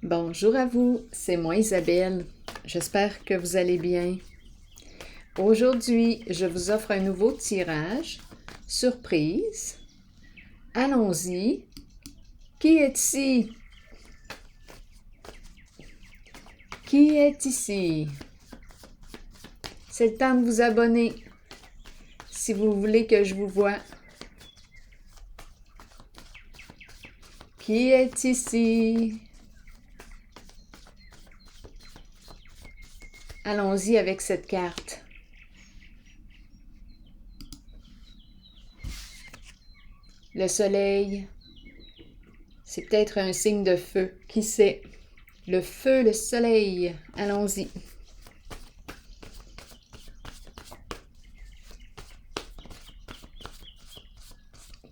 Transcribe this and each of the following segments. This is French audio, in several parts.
Bonjour à vous, c'est moi Isabelle. J'espère que vous allez bien. Aujourd'hui, je vous offre un nouveau tirage. Surprise. Allons-y. Qui est ici? Qui est ici? C'est le temps de vous abonner si vous voulez que je vous voie. Qui est ici? Allons-y avec cette carte. Le soleil, c'est peut-être un signe de feu. Qui sait? Le feu, le soleil. Allons-y.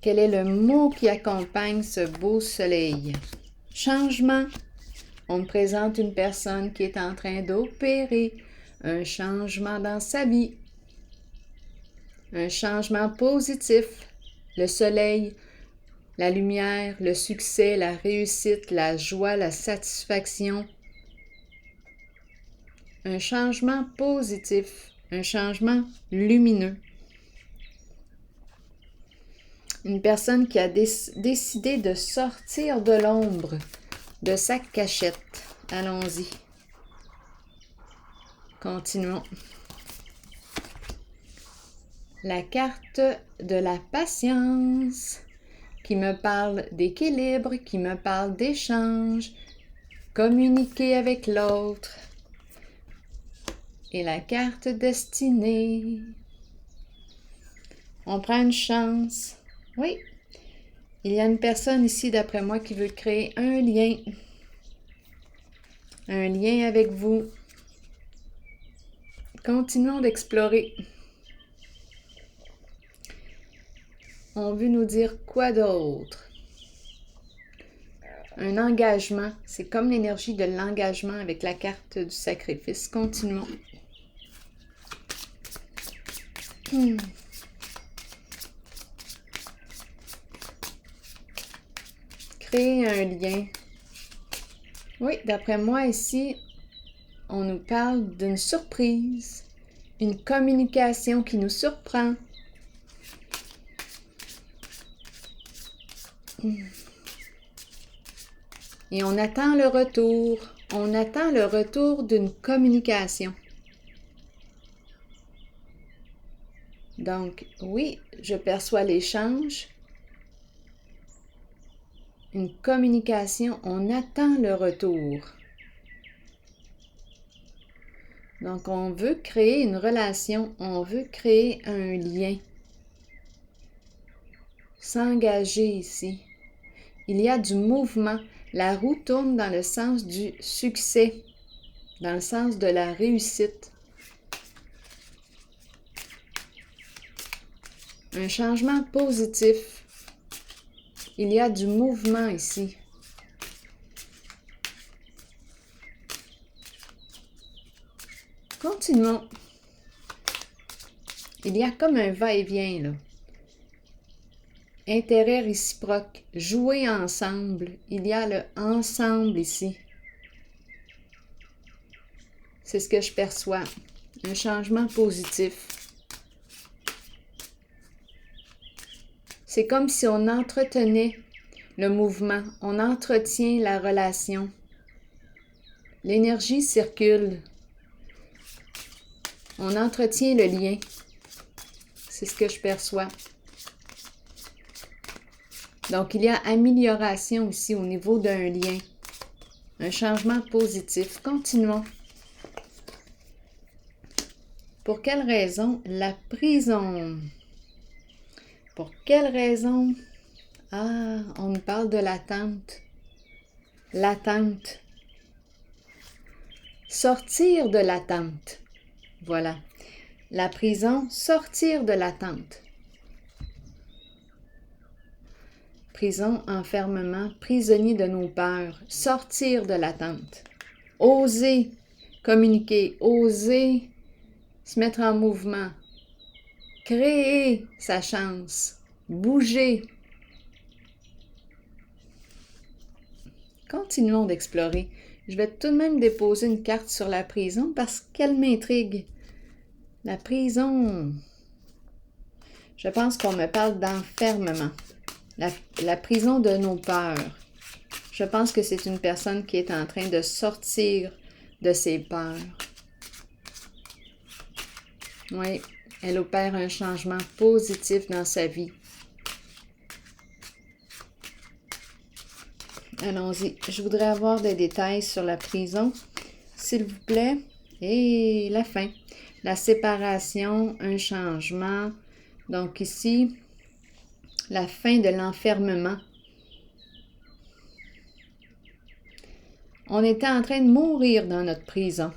Quel est le mot qui accompagne ce beau soleil? Changement. On me présente une personne qui est en train d'opérer un changement dans sa vie. Un changement positif. Le soleil, la lumière, le succès, la réussite, la joie, la satisfaction. Un changement positif. Un changement lumineux. Une personne qui a décidé de sortir de l'ombre, de sa cachette. Allons-y. Continuons. La carte de la patience qui me parle d'équilibre, qui me parle d'échange, communiquer avec l'autre. Et la carte destinée. On prend une chance. Oui, il y a une personne ici, d'après moi, qui veut créer un lien. Un lien avec vous. Continuons d'explorer. On veut nous dire quoi d'autre? Un engagement. C'est comme l'énergie de l'engagement avec la carte du sacrifice. Continuons. Créer un lien. Oui, d'après moi ici, on nous parle d'une surprise, une communication qui nous surprend. Et on attend le retour. On attend le retour d'une communication. Donc, oui, je perçois l'échange. Une communication, on attend le retour. Donc, on veut créer une relation, on veut créer un lien. S'engager ici. Il y a du mouvement. La roue tourne dans le sens du succès, dans le sens de la réussite. Un changement positif. Il y a du mouvement ici. Continuons. Il y a comme un va-et-vient, là. Intérêt réciproque. Jouer ensemble. Il y a le ensemble ici. C'est ce que je perçois. Un changement positif. C'est comme si on entretenait le mouvement. On entretient la relation. L'énergie circule. On entretient le lien. C'est ce que je perçois. Donc, il y a amélioration ici au niveau d'un lien. Un changement positif. Continuons. Pour quelle raison? La prison. Pour quelle raison? Ah, on nous parle de l'attente. L'attente. Sortir de l'attente. Voilà. La prison, sortir de l'attente. Prison, enfermement, prisonnier de nos peurs, sortir de l'attente. Oser communiquer, oser se mettre en mouvement, créer sa chance, bouger. Continuons d'explorer. Je vais tout de même déposer une carte sur la prison parce qu'elle m'intrigue. La prison... Je pense qu'on me parle d'enfermement. La prison de nos peurs. Je pense que c'est une personne qui est en train de sortir de ses peurs. Oui, elle opère un changement positif dans sa vie. Allons-y. Je voudrais avoir des détails sur la prison, s'il vous plaît. Et la fin. La séparation, un changement. Donc ici, la fin de l'enfermement. On était en train de mourir dans notre prison.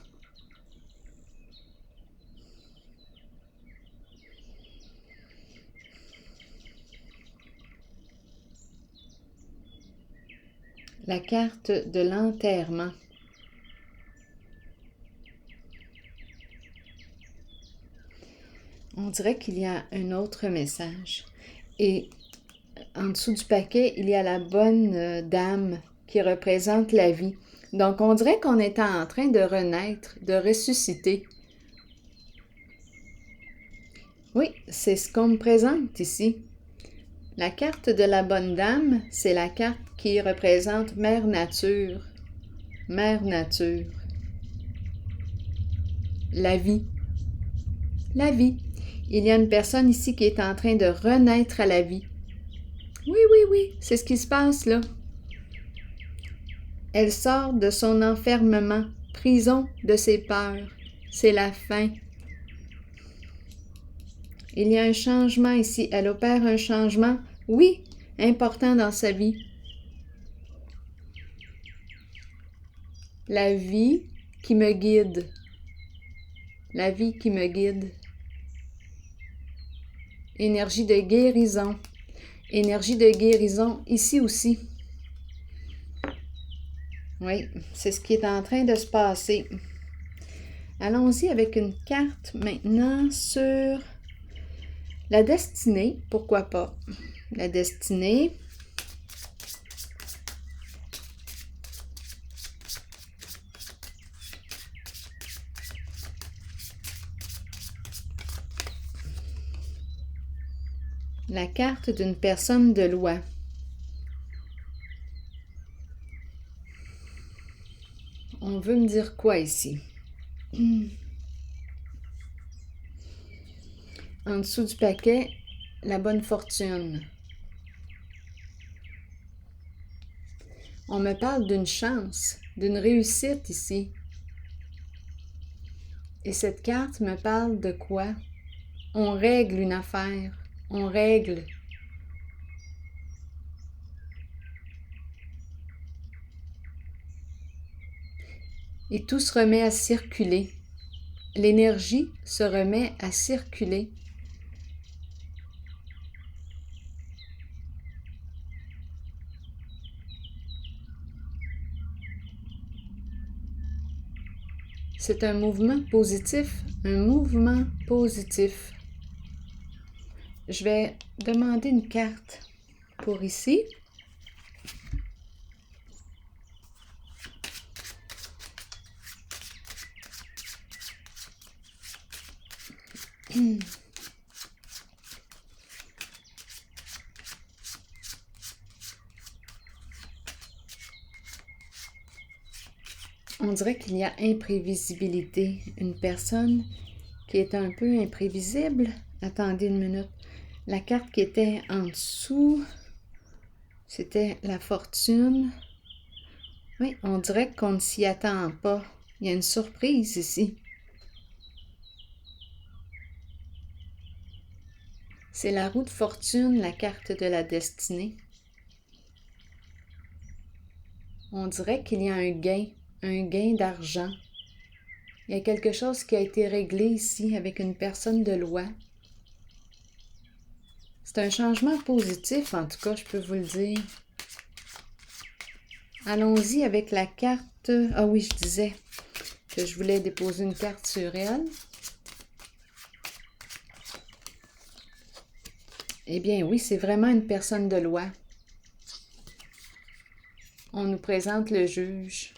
La carte de l'enterrement. On dirait qu'il y a un autre message. Et en dessous du paquet, il y a la bonne dame qui représente la vie. Donc, on dirait qu'on est en train de renaître, de ressusciter. Oui, c'est ce qu'on me présente ici. La carte de la bonne dame, c'est la carte qui représente Mère Nature. Mère Nature. La vie. La vie. Il y a une personne ici qui est en train de renaître à la vie. Oui, oui, oui, c'est ce qui se passe là. Elle sort de son enfermement, prison de ses peurs. C'est la fin. Il y a un changement ici. Elle opère un changement, oui, important dans sa vie. La vie qui me guide. La vie qui me guide. Énergie de guérison. Énergie de guérison ici aussi. Oui, c'est ce qui est en train de se passer. Allons-y avec une carte maintenant sur la destinée. Pourquoi pas? La destinée. La carte d'une personne de loi. On veut me dire quoi ici? En dessous du paquet, la bonne fortune. On me parle d'une chance, d'une réussite ici. Et cette carte me parle de quoi? On règle une affaire. On règle. Et tout se remet à circuler. L'énergie se remet à circuler. C'est un mouvement positif, un mouvement positif. Je vais demander une carte pour ici. On dirait qu'il y a imprévisibilité. Une personne qui est un peu imprévisible. Attendez une minute. La carte qui était en dessous, c'était la fortune. Oui, on dirait qu'on ne s'y attend pas. Il y a une surprise ici. C'est la roue de fortune, la carte de la destinée. On dirait qu'il y a un gain d'argent. Il y a quelque chose qui a été réglé ici avec une personne de loi. C'est un changement positif, en tout cas, je peux vous le dire. Allons-y avec la carte... Ah oui, je disais que je voulais déposer une carte sur elle. Eh bien oui, c'est vraiment une personne de loi. On nous présente le juge.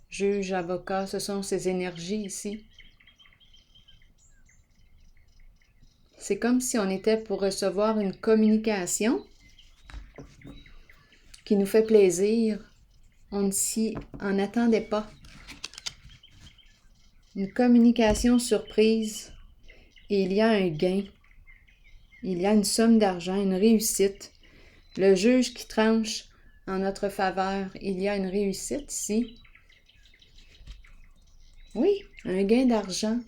Juge, avocat, ce sont ces énergies ici. C'est comme si on était pour recevoir une communication qui nous fait plaisir. On ne s'y en attendait pas. Une communication surprise et il y a un gain. Il y a une somme d'argent, une réussite. Le juge qui tranche en notre faveur, il y a une réussite ici. Oui, un gain d'argent.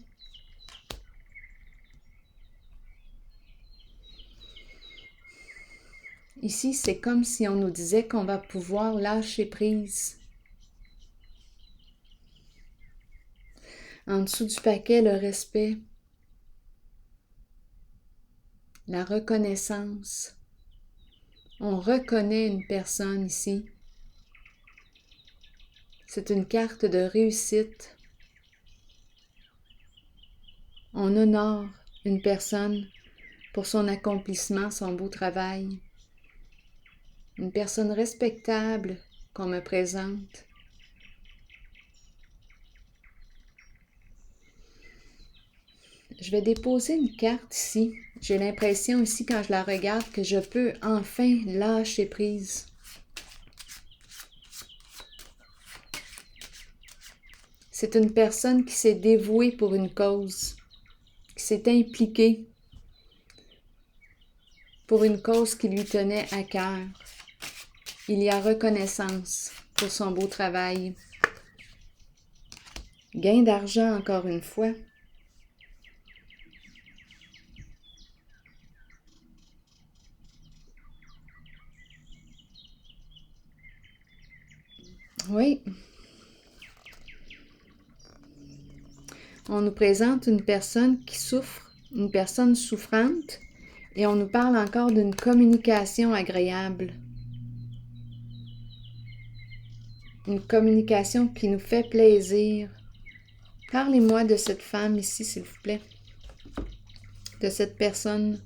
Ici, c'est comme si on nous disait qu'on va pouvoir lâcher prise. En dessous du paquet, le respect, la reconnaissance. On reconnaît une personne ici. C'est une carte de réussite. On honore une personne pour son accomplissement, son beau travail. Une personne respectable qu'on me présente. Je vais déposer une carte ici. J'ai l'impression ici, quand je la regarde, que je peux enfin lâcher prise. C'est une personne qui s'est dévouée pour une cause, qui s'est impliquée pour une cause qui lui tenait à cœur. Il y a reconnaissance pour son beau travail. Gain d'argent encore une fois. Oui. On nous présente une personne qui souffre, une personne souffrante, et on nous parle encore d'une communication agréable. Une communication qui nous fait plaisir. Parlez-moi de cette femme ici, s'il vous plaît. De cette personne.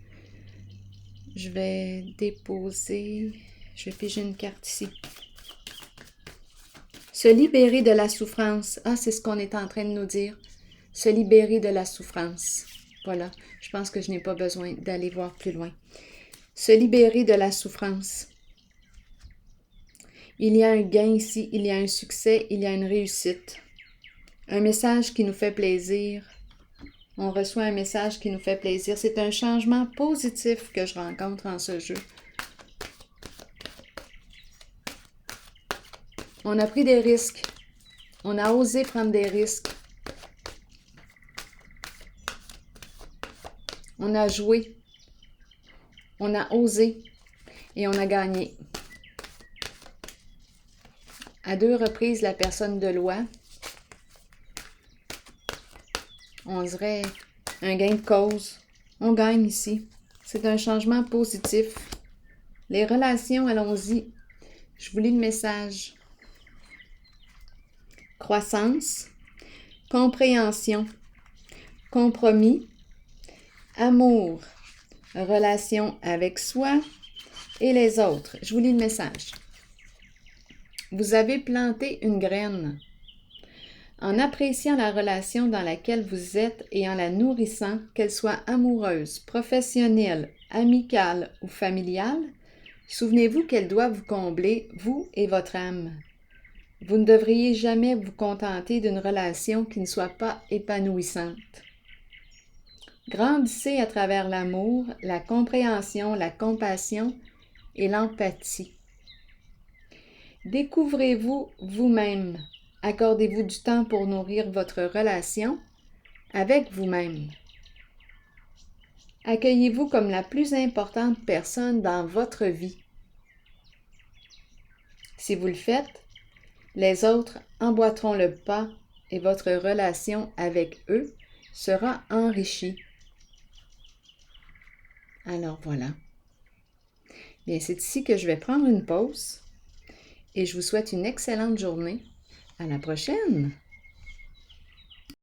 Je vais déposer... Je vais piger une carte ici. Se libérer de la souffrance. Ah, c'est ce qu'on est en train de nous dire. Se libérer de la souffrance. Voilà. Je pense que je n'ai pas besoin d'aller voir plus loin. Se libérer de la souffrance. Il y a un gain ici, il y a un succès, il y a une réussite. Un message qui nous fait plaisir. On reçoit un message qui nous fait plaisir. C'est un changement positif que je rencontre en ce jeu. On a pris des risques. On a osé prendre des risques. On a joué. On a osé. Et on a gagné. À 2 reprises, la personne de loi. On dirait un gain de cause. On gagne ici. C'est un changement positif. Les relations, allons-y. Je vous lis le message. Croissance, compréhension, compromis, amour, relation avec soi et les autres. Je vous lis le message. Vous avez planté une graine. En appréciant la relation dans laquelle vous êtes et en la nourrissant, qu'elle soit amoureuse, professionnelle, amicale ou familiale, souvenez-vous qu'elle doit vous combler, vous et votre âme. Vous ne devriez jamais vous contenter d'une relation qui ne soit pas épanouissante. Grandissez à travers l'amour, la compréhension, la compassion et l'empathie. Découvrez-vous vous-même. Accordez-vous du temps pour nourrir votre relation avec vous-même. Accueillez-vous comme la plus importante personne dans votre vie. Si vous le faites, les autres emboîteront le pas et votre relation avec eux sera enrichie. Alors voilà. Bien, c'est ici que je vais prendre une pause et je vous souhaite une excellente journée. À la prochaine!